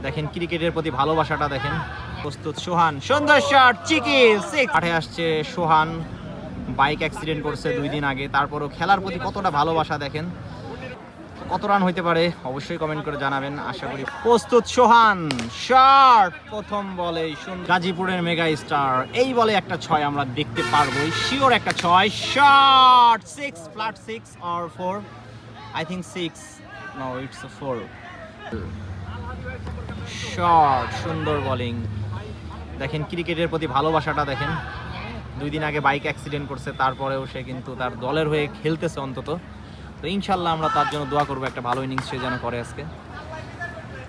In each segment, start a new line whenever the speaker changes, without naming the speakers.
দেখেন ক্রিকেটের প্রতি ভালোবাসাটা দেখেন। প্রস্তুত সোহান, সুন্দর শট, চিকি 6। মাঠে আসছে সোহান, বাইক অ্যাক্সিডেন্ট করছে 2 দিন আগে, তারপরও খেলার প্রতি কতটা ভালোবাসা দেখেন। কত রান হইতে পারে অবশ্যই কমেন্ট করে জানাবেন, আশা করি। প্রস্তুত সোহান, শট প্রথম বলেই। গাজীপুরের মেগা স্টার, এই বলে একটা 6 আমরা দেখতে পারবো, শিওর একটা 6। Shot 6, flat 6 or 4, I think 6, no it's a 4। Shot, সুন্দর বোলিং। দেখেন ক্রিকেটের প্রতি ভালোবাসাটা দেখেন। 2 দিন আগে বাইক অ্যাক্সিডেন্ট করছে, তারপরেও সে কিন্তু তার দলের হয়ে খেলতেছে অন্তত। তো ইনশাল্লাহ আমরা তার জন্য দোয়া করবো একটা ভালো ইনিংস সে যেন করে আজকে।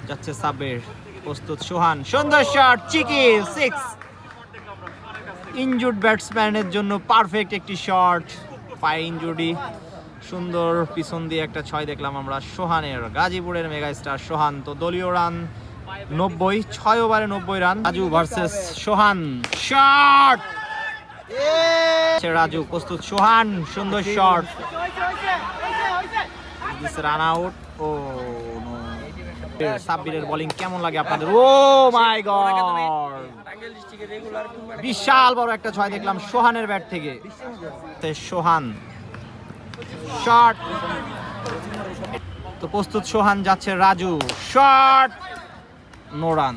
যাচ্ছে সাব্বির, প্রস্তুত সোহান, সুন্দর শট, চিকি 6। ইনজুর্ড ব্যাটসম্যানের জন্য পারফেক্ট একটি শট, পায়ে ইনজুরি, সুন্দর পিছন দিয়ে একটা 6 দেখলাম আমরা সোহানের। গাজীপুরের মেগা স্টার সোহান। তো দলীয় রান 90, 6 ওভারে 90 রান। রাজু ভার্সেস সোহান, শট, রাজু প্রস্তুত সোহান, সুন্দর শট, রান আউট। ও সাব্বিরের বোলিং কেমন লাগে আপনাদের? ও মাই গড, বিশাল বড় একটা 6 দেখলাম সোহানের ব্যাট থেকে। সোহান শট, তো প্রস্তুত সোহান, যাচ্ছে রাজু, শট, নো রান।